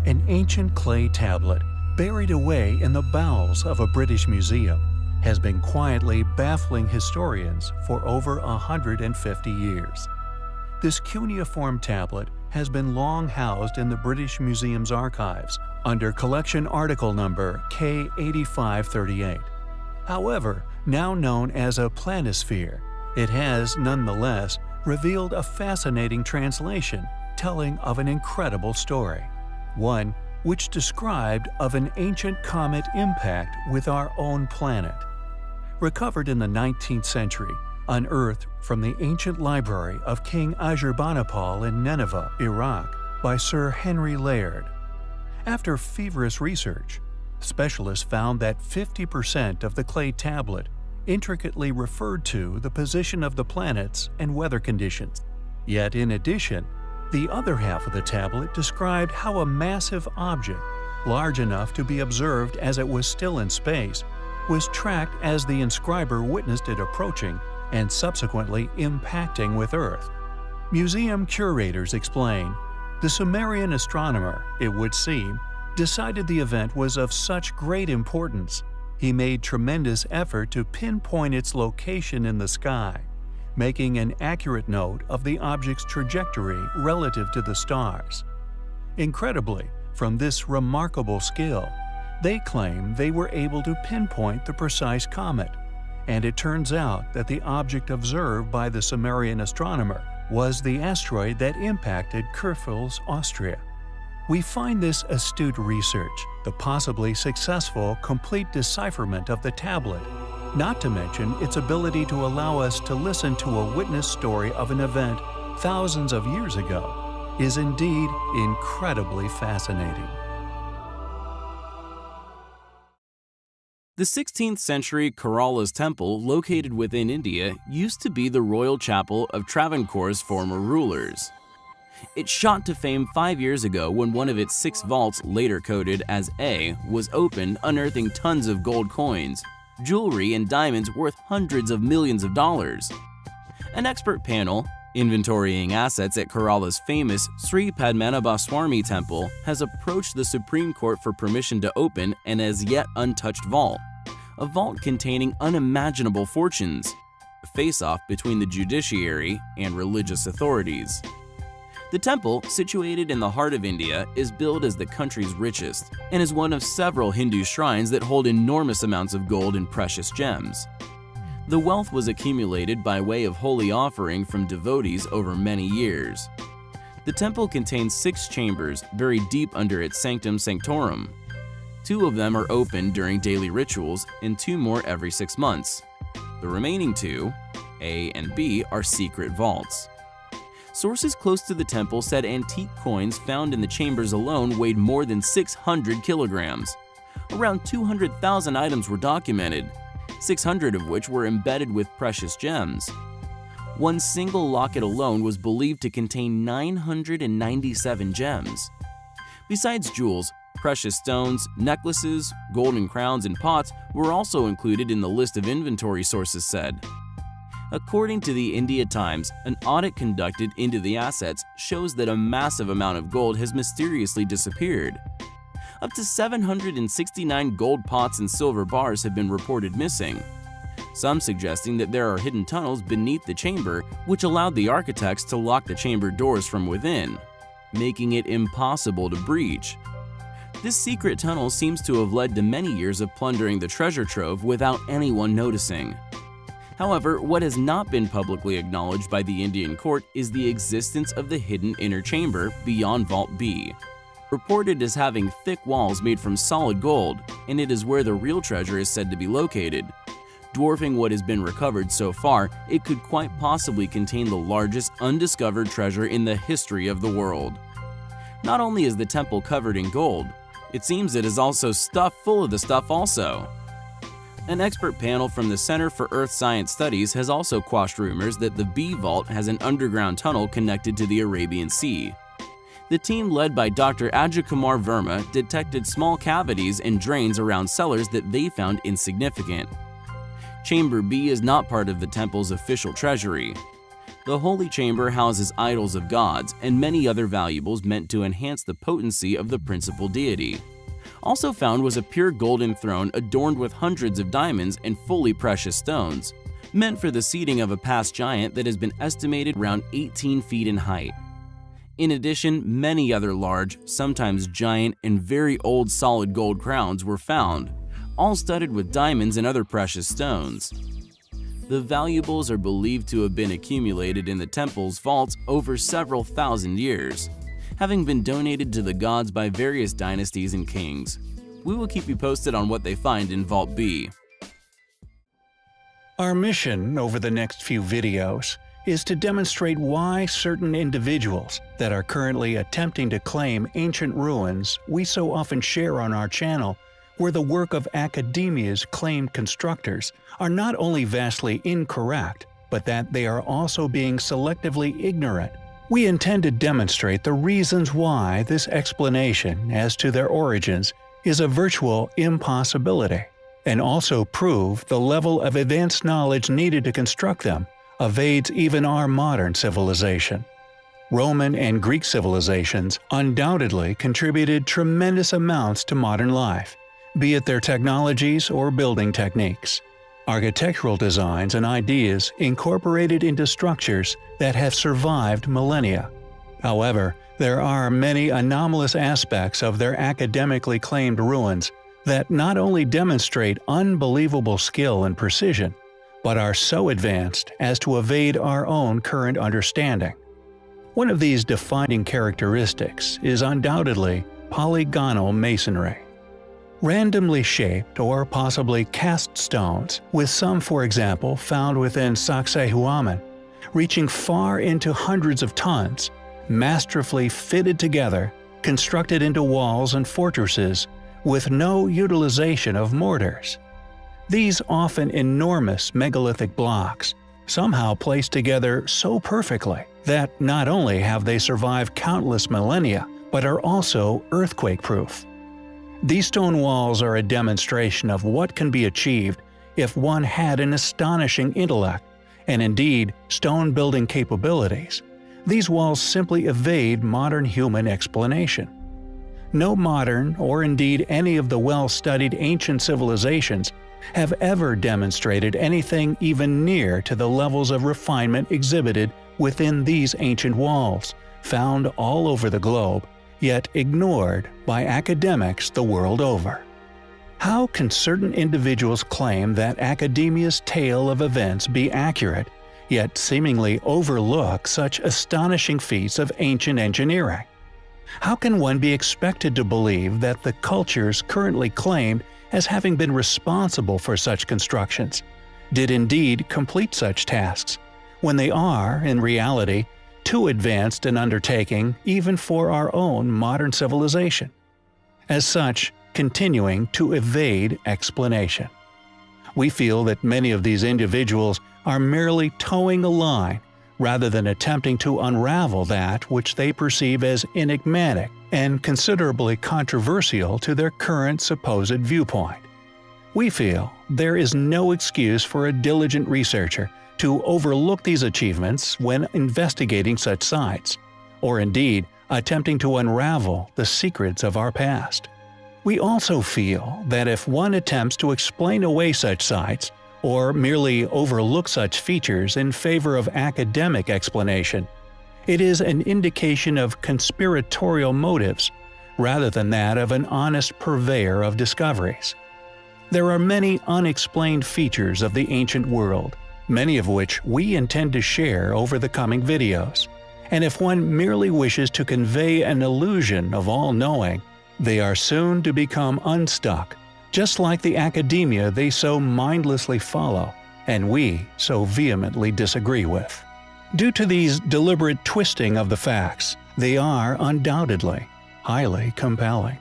An ancient clay tablet buried away in the bowels of a British museum has been quietly baffling historians for over 150 years. This cuneiform tablet has been long housed in the British Museum's archives under collection article number K8538. However, now known as a planisphere, it has nonetheless revealed a fascinating translation telling of an incredible story, one which described of an ancient comet impact with our own planet. Recovered in the 19th century, unearthed from the ancient library of King Ashurbanipal in Nineveh, Iraq, by Sir Henry Layard. After feverish research, specialists found that 50% of the clay tablet intricately referred to the position of the planets and weather conditions. Yet in addition, the other half of the tablet described how a massive object, large enough to be observed as it was still in space, was tracked as the inscriber witnessed it approaching and subsequently impacting with Earth. Museum curators explain, the Sumerian astronomer, it would seem, decided the event was of such great importance, he made tremendous effort to pinpoint its location in the sky, making an accurate note of the object's trajectory relative to the stars. Incredibly, from this remarkable skill, they claim they were able to pinpoint the precise comet, and it turns out that the object observed by the Sumerian astronomer was the asteroid that impacted Kurfürst, Austria. We find this astute research, the possibly successful complete decipherment of the tablet, not to mention its ability to allow us to listen to a witness story of an event thousands of years ago, is indeed incredibly fascinating. The 16th century Kerala's temple, located within India, used to be the royal chapel of Travancore's former rulers. It shot to fame 5 years ago when one of its 6 vaults, later coded as A, was opened, unearthing tons of gold coins, jewelry, and diamonds worth hundreds of millions of dollars. An expert panel, inventorying assets at Kerala's famous Sri Padmanabhaswamy temple, has approached the Supreme Court for permission to open an as yet untouched vault, a vault containing unimaginable fortunes, a face-off between the judiciary and religious authorities. The temple, situated in the heart of India, is billed as the country's richest and is one of several Hindu shrines that hold enormous amounts of gold and precious gems. The wealth was accumulated by way of holy offering from devotees over many years. The temple contains 6 chambers buried deep under its sanctum sanctorum. 2 of them are open during daily rituals and 2 more every 6 months. The remaining 2, A and B, are secret vaults. Sources close to the temple said antique coins found in the chambers alone weighed more than 600 kilograms. Around 200,000 items were documented, 600 of which were embedded with precious gems. One single locket alone was believed to contain 997 gems. Besides jewels, precious stones, necklaces, golden crowns, and pots were also included in the list of inventory, sources said. According to the India Times, an audit conducted into the assets shows that a massive amount of gold has mysteriously disappeared. Up to 769 gold pots and silver bars have been reported missing, some suggesting that there are hidden tunnels beneath the chamber which allowed the architects to lock the chamber doors from within, making it impossible to breach. This secret tunnel seems to have led to many years of plundering the treasure trove without anyone noticing. However, what has not been publicly acknowledged by the Indian court is the existence of the hidden inner chamber beyond Vault B, reported as having thick walls made from solid gold, and it is where the real treasure is said to be located. Dwarfing what has been recovered so far, it could quite possibly contain the largest undiscovered treasure in the history of the world. Not only is the temple covered in gold, it seems it is also stuffed full of the stuff also. An expert panel from the Center for Earth Science Studies has also quashed rumors that the B Vault has an underground tunnel connected to the Arabian Sea. The team led by Dr. Ajay Kumar Verma detected small cavities and drains around cellars that they found insignificant. Chamber B is not part of the temple's official treasury. The holy chamber houses idols of gods and many other valuables meant to enhance the potency of the principal deity. Also found was a pure golden throne adorned with hundreds of diamonds and fully precious stones, meant for the seating of a past giant that has been estimated around 18 feet in height. In addition, many other large, sometimes giant, and very old solid gold crowns were found, all studded with diamonds and other precious stones. The valuables are believed to have been accumulated in the temple's vaults over several thousand years, having been donated to the gods by various dynasties and kings. We will keep you posted on what they find in Vault B. Our mission over the next few videos is to demonstrate why certain individuals that are currently attempting to claim ancient ruins we so often share on our channel were the work of academia's claimed constructors are not only vastly incorrect, but that they are also being selectively ignorant. We intend to demonstrate the reasons why this explanation as to their origins is a virtual impossibility, and also prove the level of advanced knowledge needed to construct them evades even our modern civilization. Roman and Greek civilizations undoubtedly contributed tremendous amounts to modern life, be it their technologies or building techniques, architectural designs and ideas incorporated into structures that have survived millennia. However, there are many anomalous aspects of their academically claimed ruins that not only demonstrate unbelievable skill and precision, but are so advanced as to evade our own current understanding. One of these defining characteristics is undoubtedly polygonal masonry. Randomly shaped or possibly cast stones, with some, for example, found within Sacsayhuaman, reaching far into hundreds of tons, masterfully fitted together, constructed into walls and fortresses, with no utilization of mortars. These often enormous megalithic blocks, somehow placed together so perfectly that not only have they survived countless millennia, but are also earthquake-proof. These stone walls are a demonstration of what can be achieved if one had an astonishing intellect, and indeed stone-building capabilities. These walls simply evade modern human explanation. No modern, or indeed any of the well-studied ancient civilizations, have ever demonstrated anything even near to the levels of refinement exhibited within these ancient walls, found all over the globe, yet ignored by academics the world over. How can certain individuals claim that academia's tale of events be accurate, yet seemingly overlook such astonishing feats of ancient engineering? How can one be expected to believe that the cultures currently claimed as having been responsible for such constructions did indeed complete such tasks, when they are, in reality, too advanced an undertaking even for our own modern civilization? As such, continuing to evade explanation. We feel that many of these individuals are merely towing a line rather than attempting to unravel that which they perceive as enigmatic and considerably controversial to their current supposed viewpoint. We feel there is no excuse for a diligent researcher to overlook these achievements when investigating such sites, or indeed attempting to unravel the secrets of our past. We also feel that if one attempts to explain away such sites, or merely overlook such features in favor of academic explanation, it is an indication of conspiratorial motives rather than that of an honest purveyor of discoveries. There are many unexplained features of the ancient world, many of which we intend to share over the coming videos, and if one merely wishes to convey an illusion of all-knowing, they are soon to become unstuck, just like the academia they so mindlessly follow, and we so vehemently disagree with. Due to these deliberate twisting of the facts, they are undoubtedly highly compelling.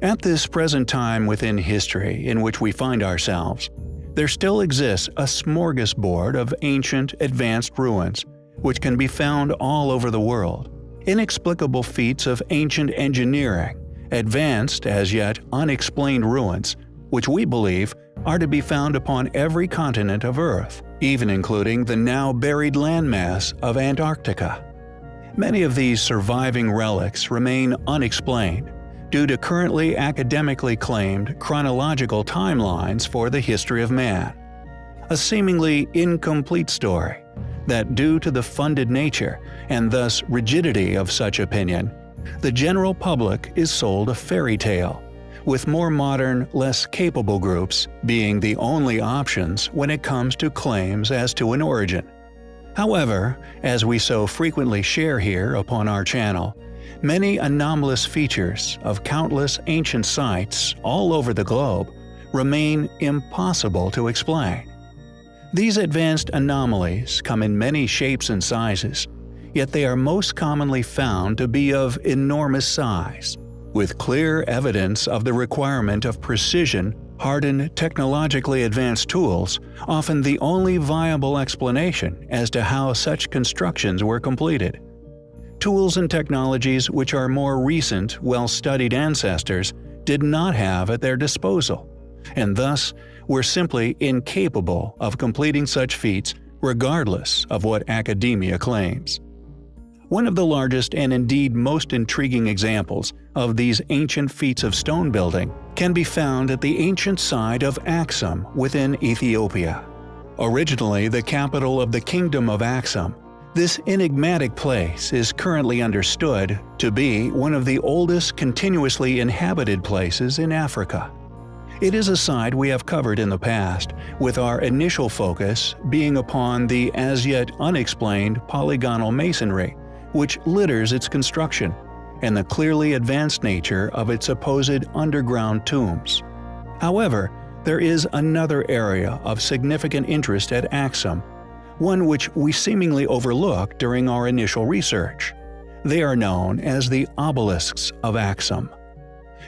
At this present time within history in which we find ourselves, there still exists a smorgasbord of ancient, advanced ruins, which can be found all over the world. Inexplicable feats of ancient engineering, advanced as yet unexplained ruins, which we believe are to be found upon every continent of Earth, even including the now buried landmass of Antarctica. Many of these surviving relics remain unexplained due to currently academically claimed chronological timelines for the history of man. A seemingly incomplete story that, due to the funded nature and thus rigidity of such opinion, the general public is sold a fairy tale, with more modern, less capable groups being the only options when it comes to claims as to an origin. However, as we so frequently share here upon our channel, many anomalous features of countless ancient sites all over the globe remain impossible to explain. These advanced anomalies come in many shapes and sizes, yet they are most commonly found to be of enormous size, with clear evidence of the requirement of precision, hardened, technologically advanced tools, often the only viable explanation as to how such constructions were completed. Tools and technologies which our more recent, well-studied ancestors did not have at their disposal, and thus were simply incapable of completing such feats regardless of what academia claims. One of the largest and indeed most intriguing examples of these ancient feats of stone building can be found at the ancient site of Axum within Ethiopia. Originally the capital of the Kingdom of Axum, this enigmatic place is currently understood to be one of the oldest continuously inhabited places in Africa. It is a site we have covered in the past, with our initial focus being upon the as yet unexplained polygonal masonry, which litters its construction, and the clearly advanced nature of its supposed underground tombs. However, there is another area of significant interest at Axum, one which we seemingly overlooked during our initial research. They are known as the obelisks of Axum.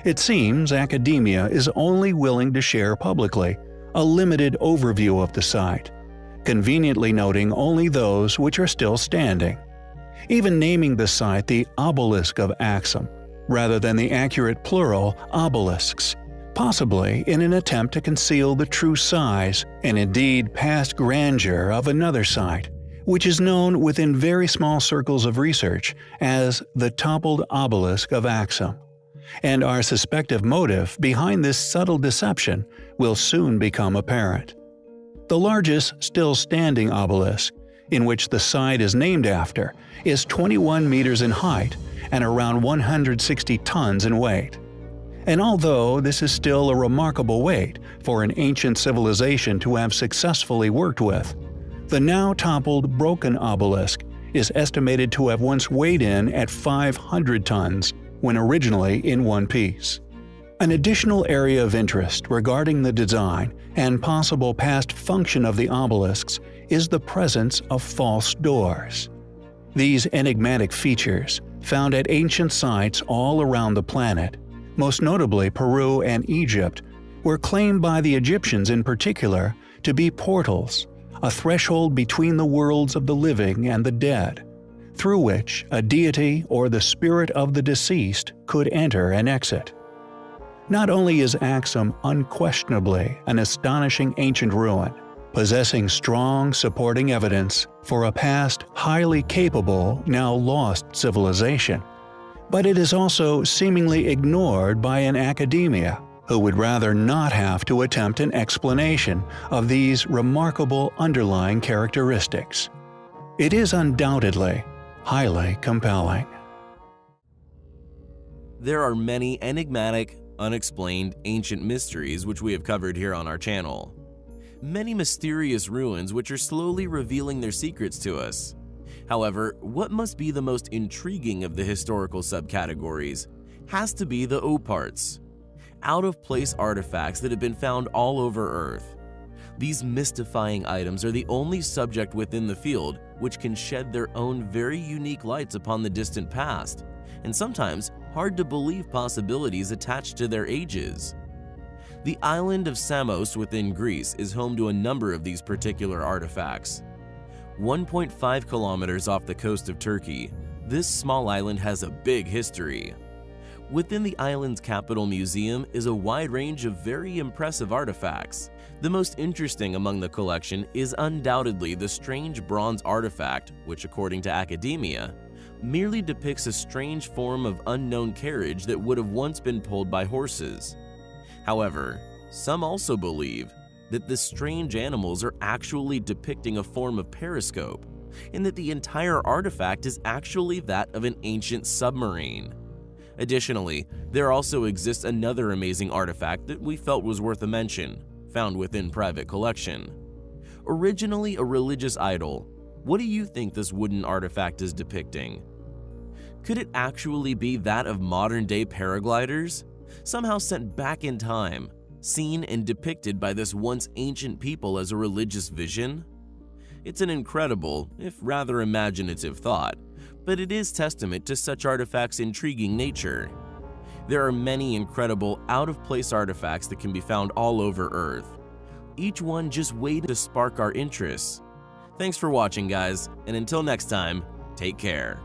It seems academia is only willing to share publicly a limited overview of the site, conveniently noting only those which are still standing, even naming the site the Obelisk of Axum, rather than the accurate plural obelisks, possibly in an attempt to conceal the true size and indeed past grandeur of another site, which is known within very small circles of research as the toppled obelisk of Axum. And our suspected motive behind this subtle deception will soon become apparent. The largest still standing obelisk, in which the site is named after, is 21 meters in height and around 160 tons in weight. And although this is still a remarkable weight for an ancient civilization to have successfully worked with, the now toppled broken obelisk is estimated to have once weighed in at 500 tons when originally in one piece. An additional area of interest regarding the design and possible past function of the obelisks is the presence of false doors. These enigmatic features, found at ancient sites all around the planet, most notably Peru and Egypt, were claimed by the Egyptians in particular to be portals, a threshold between the worlds of the living and the dead, through which a deity or the spirit of the deceased could enter and exit. Not only is Axum unquestionably an astonishing ancient ruin, possessing strong supporting evidence for a past highly capable, now lost civilization, but it is also seemingly ignored by an academia who would rather not have to attempt an explanation of these remarkable underlying characteristics. It is undoubtedly highly compelling. There are many enigmatic, unexplained ancient mysteries which we have covered here on our channel. Many mysterious ruins which are slowly revealing their secrets to us. However, what must be the most intriguing of the historical subcategories has to be the OPARTs, out-of-place artifacts that have been found all over Earth. These mystifying items are the only subject within the field which can shed their own very unique lights upon the distant past, and sometimes hard-to-believe possibilities attached to their ages. The island of Samos within Greece is home to a number of these particular artifacts. 1.5 kilometers off the coast of Turkey, this small island has a big history. Within the island's capital museum is a wide range of very impressive artifacts. The most interesting among the collection is undoubtedly the strange bronze artifact, which according to academia, merely depicts a strange form of unknown carriage that would have once been pulled by horses. However, some also believe that the strange animals are actually depicting a form of periscope, and that the entire artifact is actually that of an ancient submarine. Additionally, there also exists another amazing artifact that we felt was worth a mention, found within private collection. Originally a religious idol, what do you think this wooden artifact is depicting? Could it actually be that of modern-day paragliders, somehow sent back in time, seen and depicted by this once ancient people as a religious vision? It's an incredible, if rather imaginative thought, but it is testament to such artifacts' intriguing nature. There are many incredible out-of-place artifacts that can be found all over Earth, each one just waiting to spark our interest. Thanks for watching, guys, and until next time, take care.